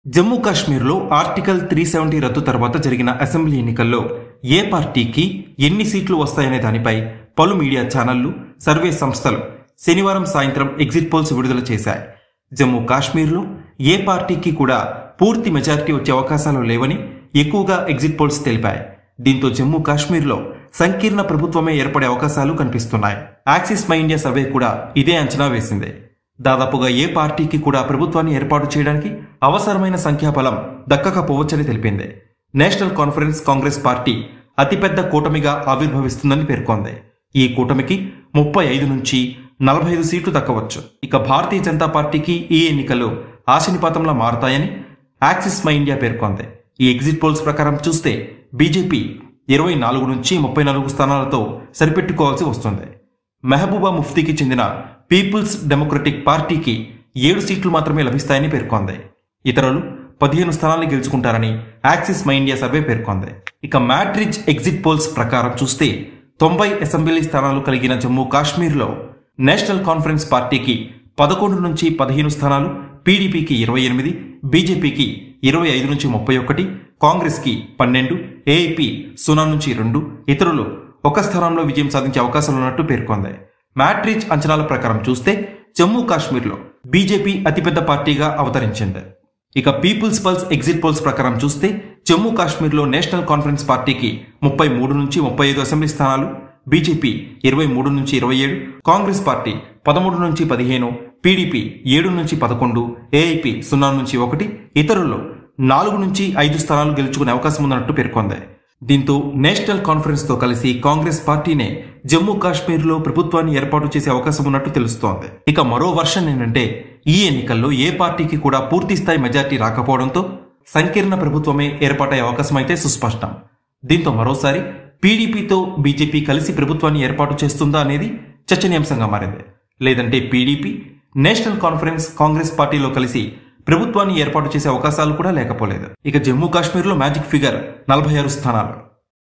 జమ్మూ కాశ్మీర్లో ఆర్టికల్ 370 రద్దు తర్వాత జరిగిన అసెంబ్లీ ఎన్నికల్లో ఏ పార్టీకి ఎన్ని సీట్లు వస్తాయనే దానిపై పలు మీడియా ఛానళ్లు, సర్వే సంస్థలు శనివారం సాయంత్రం ఎగ్జిట్ పోల్స్ విడుదల చేశాయి. జమ్మూ కాశ్మీర్లో ఏ పార్టీకి కూడా పూర్తి మెజారిటీ వచ్చే అవకాశాలు లేవని ఎక్కువగా ఎగ్జిట్ పోల్స్ తెలిపాయి. దీంతో జమ్మూ కాశ్మీర్లో సంకీర్ణ ప్రభుత్వమే ఏర్పడే అవకాశాలు కనిపిస్తున్నాయి. యాక్సిస్ మై ఇండియా సర్వే కూడా ఇదే అంచనా వేసింది. దాదాపుగా ఏ పార్టీకి కూడా ప్రభుత్వాన్ని ఏర్పాటు చేయడానికి అవసరమైన సంఖ్యాబలం దక్కకపోవచ్చని తెలిపింది. నేషనల్ కాన్ఫరెన్స్ కాంగ్రెస్ పార్టీ అతిపెద్ద కూటమిగా ఆవిర్భవిస్తుందని పేర్కొంది. ఈ కూటమికి 35 నుంచి 45 సీట్లు దక్కవచ్చు. ఇక భారతీయ జనతా పార్టీకి ఈ ఎన్నికలు ఆశనిపాతంలా మారతాయని యాక్సిస్ మై ఇండియా పేర్కొంది. ఈ ఎగ్జిట్ పోల్స్ ప్రకారం చూస్తే బీజేపీ 24 నుంచి 34 స్థానాలతో సరిపెట్టుకోవాల్సి వస్తుంది. మెహబూబా ముఫ్తీకి చెందిన పీపుల్స్ డెమోక్రటిక్ పార్టీకి 7 సీట్లు మాత్రమే లభిస్తాయని పేర్కొంది. ఇతరులు 15 స్థానాలు గెలుచుకుంటారని యాక్సిస్ మై ఇండియా సర్వే పేర్కొంది. ఇక మ్యాట్రిజ్ ఎగ్జిట్ పోల్స్ ప్రకారం చూస్తే 90 అసెంబ్లీ స్థానాలు కలిగిన జమ్మూ కాశ్మీర్లో నేషనల్ కాన్ఫరెన్స్ పార్టీకి 11 నుంచి 15 స్థానాలు, పీడీపీకి 28, బీజేపీకి 25 నుంచి 31, కాంగ్రెస్కి 12, ఏఐపీ 0 నుంచి 2, ఇతరులు 1 స్థానంలో విజయం సాధించే అవకాశాలున్నట్టు పేర్కొంది. మ్యాట్రిజ్ అంచనాల ప్రకారం చూస్తే జమ్మూ కాశ్మీర్లో బీజేపీ అతిపెద్ద పార్టీగా అవతరించింది. ఇక పీపుల్స్ పల్స్ ఎగ్జిట్ పోల్స్ ప్రకారం చూస్తే జమ్మూ కాశ్మీర్లో నేషనల్ కాన్ఫరెన్స్ పార్టీకి 33 నుంచి 35 అసెంబ్లీ స్థానాలు, బీజేపీ 23 నుంచి 27, కాంగ్రెస్ పార్టీ 13 నుంచి 15, పీడీపీ 7 నుంచి 11, ఏఐపీ 0 నుంచి 1, ఇతరులు 4 నుంచి 5 స్థానాలు గెలుచుకునే అవకాశం ఉన్నట్టు పేర్కొంది. దీంతో నేషనల్ కాన్ఫరెన్స్ తో కలిసి కాంగ్రెస్ పార్టీనే జమ్మూ కాశ్మీర్లో ప్రభుత్వాన్ని ఏర్పాటు చేసే అవకాశం ఉన్నట్టు తెలుస్తోంది. ఇక మరో వర్షన్ ఏంటంటే ఈ ఎన్నికల్లో ఏ పార్టీకి కూడా పూర్తి స్థాయి మెజార్టీ రాకపోవడంతో సంకీర్ణ ప్రభుత్వమే ఏర్పాటయ్యే అవకాశం అయితే సుస్పష్టం. దీంతో మరోసారి పీడీపీతో బీజేపీ కలిసి ప్రభుత్వాన్ని ఏర్పాటు చేస్తుందా అనేది చర్చనీయాంశంగా మారింది. లేదంటే పీడీపీ నేషనల్ కాన్ఫరెన్స్ కాంగ్రెస్ పార్టీలో కలిసి ప్రభుత్వాన్ని ఏర్పాటు చేసే అవకాశాలు కూడా లేకపోలేదు. ఇక జమ్మూ కాశ్మీర్లో మ్యాజిక్ ఫిగర్ 46 స్థానాలు.